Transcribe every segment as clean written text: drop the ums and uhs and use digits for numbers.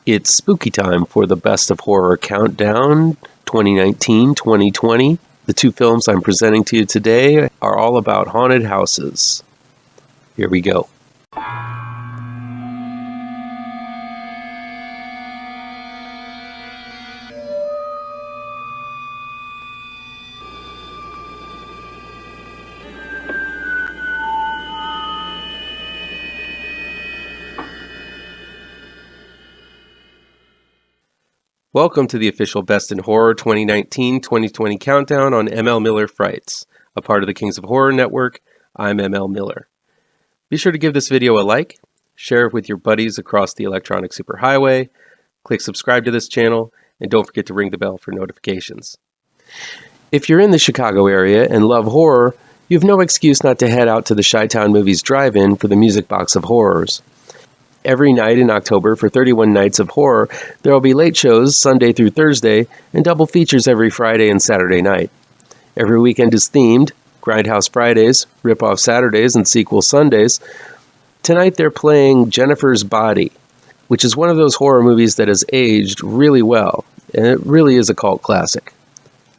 It's spooky time for the Best of Horror Countdown 2019-2020. The two films I'm presenting to you today are all about haunted houses. Here we go. Welcome to the official Best in Horror 2019-2020 countdown on ML Miller Frights, a part of the Kings of Horror Network. I'm ML Miller. Be sure to give this video a like, share it with your buddies across the electronic superhighway, click subscribe to this channel, and don't forget to ring the bell for notifications. If you're in the Chicago area and love horror, you have no excuse not to head out to the Chi-Town Movies Drive-In for the Music Box of Horrors. Every night in October for 31 nights of horror, there will be late shows Sunday through Thursday and double features every Friday and Saturday night. Every weekend is themed, Grindhouse Fridays, Rip-Off Saturdays, and Sequel Sundays. Tonight they're playing Jennifer's Body, which is one of those horror movies that has aged really well, and it really is a cult classic.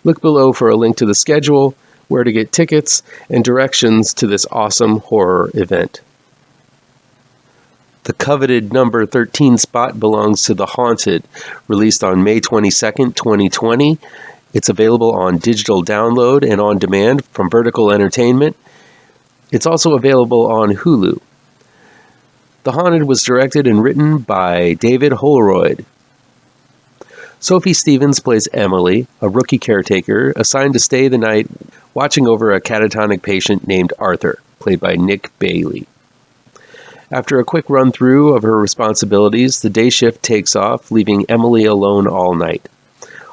Look below for a link to the schedule, where to get tickets, and directions to this awesome horror event. The coveted number 13 spot belongs to The Haunted, released on May 22nd, 2020. It's available on digital download and on demand from Vertical Entertainment. It's also available on Hulu. The Haunted was directed and written by David Holroyd. Sophie Stevens plays Emily, a rookie caretaker assigned to stay the night watching over a catatonic patient named Arthur, played by Nick Bailey. After a quick run-through of her responsibilities, the day shift takes off, leaving Emily alone all night.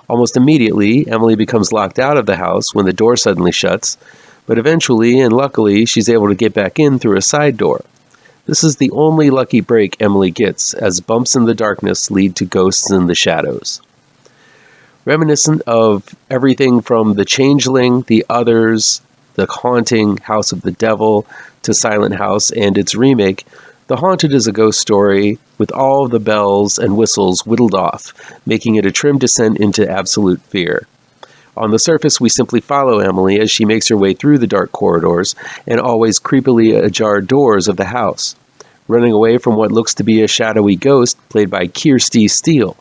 Almost immediately, Emily becomes locked out of the house when the door suddenly shuts, but eventually, and luckily, she's able to get back in through a side door. This is the only lucky break Emily gets, as bumps in the darkness lead to ghosts in the shadows. Reminiscent of everything from The Changeling, The Others, The Haunting, House of the Devil, to Silent House and its remake, The Haunted is a ghost story with all of the bells and whistles whittled off, making it a trim descent into absolute fear. On the surface, we simply follow Emily as she makes her way through the dark corridors and always creepily ajar doors of the house, running away from what looks to be a shadowy ghost played by Kirstie Steele.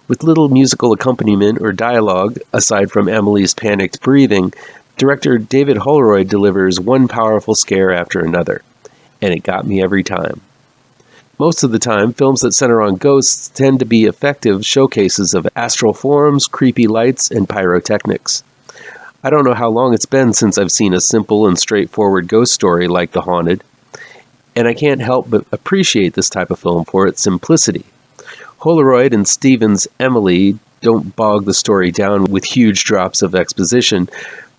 With little musical accompaniment or dialogue, aside from Emily's panicked breathing, director David Holroyd delivers one powerful scare after another, and it got me every time. Most of the time, films that center on ghosts tend to be effective showcases of astral forms, creepy lights, and pyrotechnics. I don't know how long it's been since I've seen a simple and straightforward ghost story like The Haunted, and I can't help but appreciate this type of film for its simplicity. Holroyd and Stevens' Emily don't bog the story down with huge drops of exposition.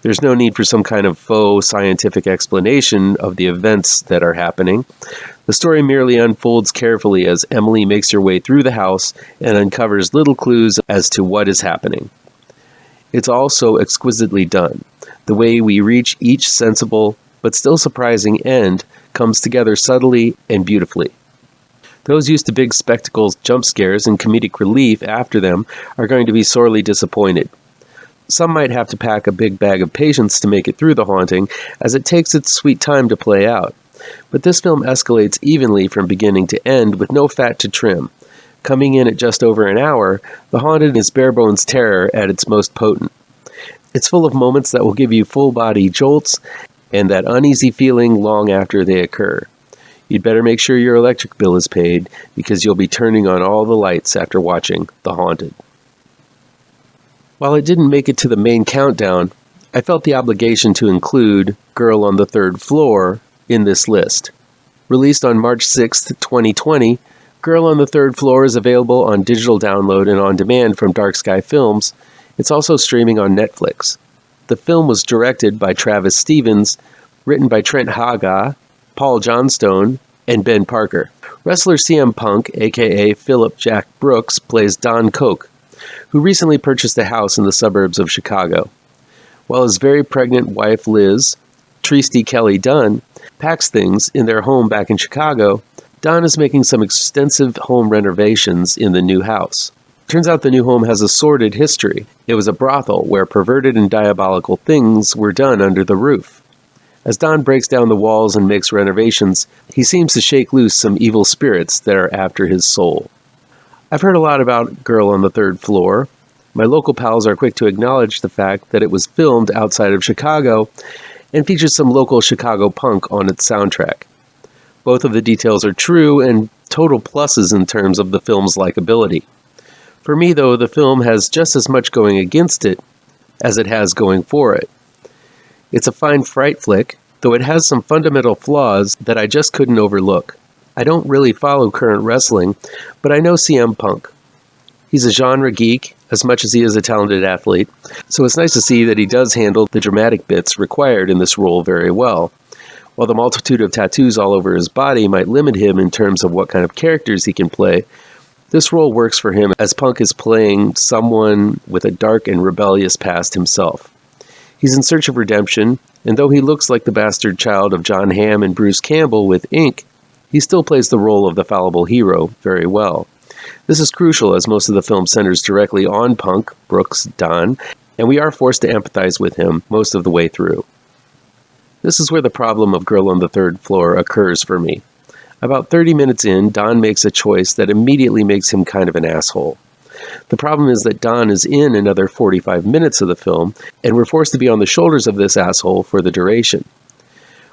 There's no need for some kind of faux scientific explanation of the events that are happening. The story merely unfolds carefully as Emily makes her way through the house and uncovers little clues as to what is happening. It's all so exquisitely done. The way we reach each sensible but still surprising end comes together subtly and beautifully. Those used to big spectacles, jump scares, and comedic relief after them are going to be sorely disappointed. Some might have to pack a big bag of patience to make it through The Haunting, as it takes its sweet time to play out. But this film escalates evenly from beginning to end with no fat to trim. Coming in at just over an hour, The Haunted is bare-bones terror at its most potent. It's full of moments that will give you full-body jolts and that uneasy feeling long after they occur. You'd better make sure your electric bill is paid, because you'll be turning on all the lights after watching The Haunted. While it didn't make it to the main countdown, I felt the obligation to include Girl on the Third Floor in this list. Released on March 6, 2020, Girl on the Third Floor is available on digital download and on demand from Dark Sky Films. It's also streaming on Netflix. The film was directed by Travis Stevens, written by Trent Haaga, Paul Johnstone, and Ben Parker. Wrestler CM Punk, aka Philip Jack Brooks, plays Don Koch, who recently purchased a house in the suburbs of Chicago. While his very pregnant wife Liz, Tristy Kelly Dunn, packs things in their home back in Chicago, Don is making some extensive home renovations in the new house. Turns out the new home has a sordid history. It was a brothel where perverted and diabolical things were done under the roof. As Don breaks down the walls and makes renovations, he seems to shake loose some evil spirits that are after his soul. I've heard a lot about Girl on the Third Floor. My local pals are quick to acknowledge the fact that it was filmed outside of Chicago and features some local Chicago punk on its soundtrack. Both of the details are true and total pluses in terms of the film's likability. For me, though, the film has just as much going against it as it has going for it. It's a fine fright flick, though it has some fundamental flaws that I just couldn't overlook. I don't really follow current wrestling, but I know CM Punk. He's a genre geek as much as he is a talented athlete, so it's nice to see that he does handle the dramatic bits required in this role very well. While the multitude of tattoos all over his body might limit him in terms of what kind of characters he can play, this role works for him as Punk is playing someone with a dark and rebellious past himself. He's in search of redemption, and though he looks like the bastard child of John Hamm and Bruce Campbell with ink, he still plays the role of the fallible hero very well. This is crucial as most of the film centers directly on Punk, Brooks, Don, and we are forced to empathize with him most of the way through. This is where the problem of Girl on the Third Floor occurs for me. About 30 minutes in, Don makes a choice that immediately makes him kind of an asshole. The problem is that Don is in another 45 minutes of the film, and we're forced to be on the shoulders of this asshole for the duration.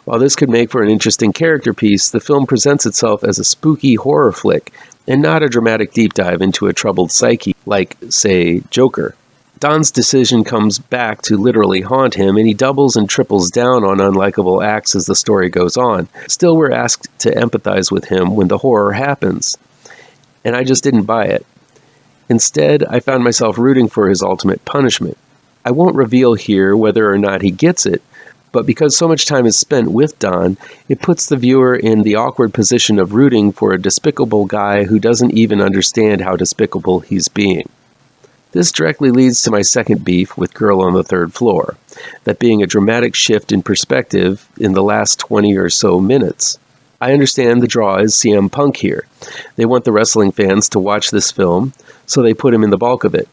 While this could make for an interesting character piece, the film presents itself as a spooky horror flick, and not a dramatic deep dive into a troubled psyche like, say, Joker. Don's decision comes back to literally haunt him, and he doubles and triples down on unlikable acts as the story goes on. Still, we're asked to empathize with him when the horror happens, and I just didn't buy it. Instead, I found myself rooting for his ultimate punishment. I won't reveal here whether or not he gets it, but because so much time is spent with Don, it puts the viewer in the awkward position of rooting for a despicable guy who doesn't even understand how despicable he's being. This directly leads to my second beef with Girl on the Third Floor, that being a dramatic shift in perspective in the last 20 or so minutes. I understand the draw is CM Punk here. They want the wrestling fans to watch this film, so they put him in the bulk of it.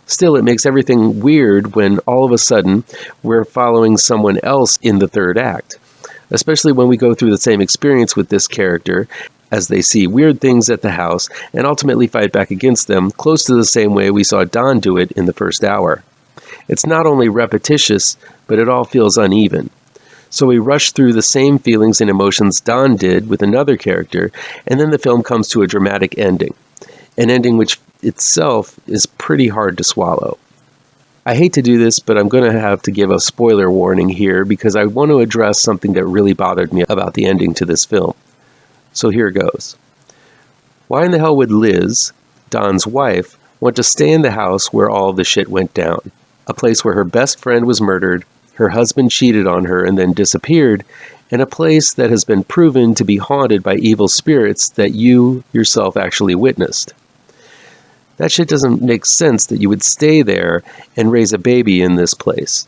Still, it makes everything weird when all of a sudden we're following someone else in the third act, especially when we go through the same experience with this character as they see weird things at the house and ultimately fight back against them close to the same way we saw Don do it in the first hour. It's not only repetitious, but it all feels uneven. So we rush through the same feelings and emotions Don did with another character, and then the film comes to a dramatic ending. An ending which itself is pretty hard to swallow. I hate to do this, but I'm going to have to give a spoiler warning here because I want to address something that really bothered me about the ending to this film. So here goes. Why in the hell would Liz, Don's wife, want to stay in the house where all the shit went down? A place where her best friend was murdered, her husband cheated on her and then disappeared, and a place that has been proven to be haunted by evil spirits that you yourself actually witnessed. That shit doesn't make sense that you would stay there and raise a baby in this place.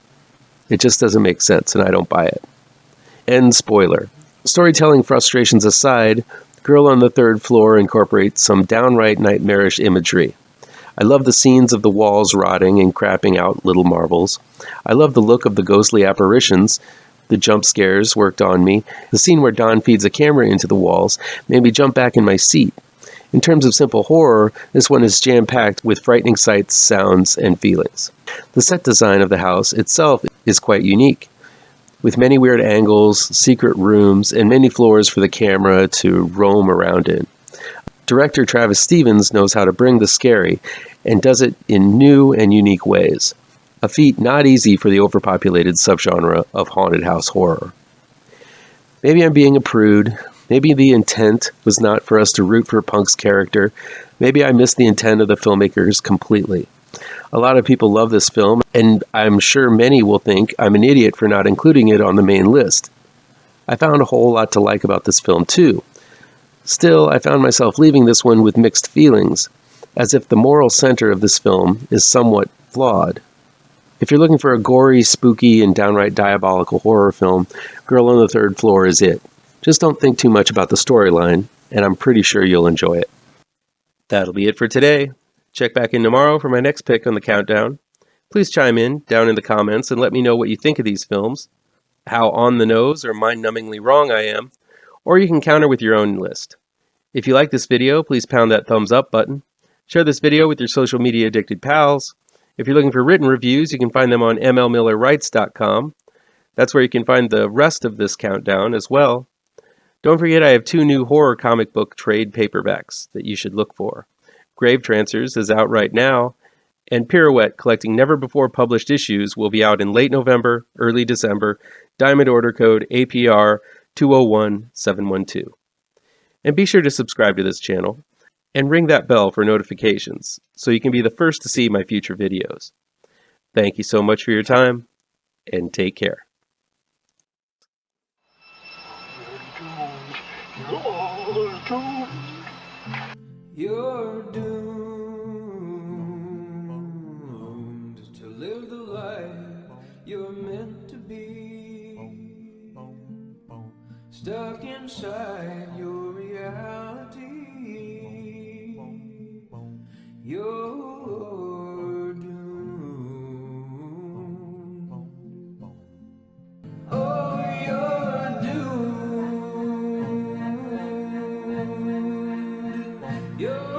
It just doesn't make sense, and I don't buy it. End spoiler. Storytelling frustrations aside, Girl on the Third Floor incorporates some downright nightmarish imagery. I love the scenes of the walls rotting and crapping out little marbles. I love the look of the ghostly apparitions. The jump scares worked on me. The scene where Don feeds a camera into the walls made me jump back in my seat. In terms of simple horror, this one is jam-packed with frightening sights, sounds, and feelings. The set design of the house itself is quite unique, with many weird angles, secret rooms, and many floors for the camera to roam around in. Director Travis Stevens knows how to bring the scary, and does it in new and unique ways. A feat not easy for the overpopulated subgenre of haunted house horror. Maybe I'm being a prude. Maybe the intent was not for us to root for Punk's character. Maybe I missed the intent of the filmmakers completely. A lot of people love this film, and I'm sure many will think I'm an idiot for not including it on the main list. I found a whole lot to like about this film too. Still, I found myself leaving this one with mixed feelings, as if the moral center of this film is somewhat flawed. If you're looking for a gory, spooky, and downright diabolical horror film, Girl on the Third Floor is it. Just don't think too much about the storyline. and I'm pretty sure you'll enjoy it. That'll be it for today. Check back in tomorrow for my next pick on the countdown. Please chime in down in the comments and let me know what you think of these films, how on the nose or mind-numbingly wrong I am, or you can counter with your own list. If you like this video, please pound that thumbs up button. Share this video with your social media addicted pals. If you're looking for written reviews, you can find them on mlmillerwrites.com. That's where you can find the rest of this countdown as well. Don't forget I have 2 new horror comic book trade paperbacks that you should look for. GRAVETRANCERS is out right now, and Pirouette, collecting never-before-published issues, will be out in late November, early December, Diamond Order Code APR 201712. And be sure to subscribe to this channel and ring that bell for notifications so you can be the first to see my future videos. Thank you so much for your time, and take care. You're doomed to live the life you're meant to be, stuck inside your reality. You're doomed. Oh, you're doomed. You're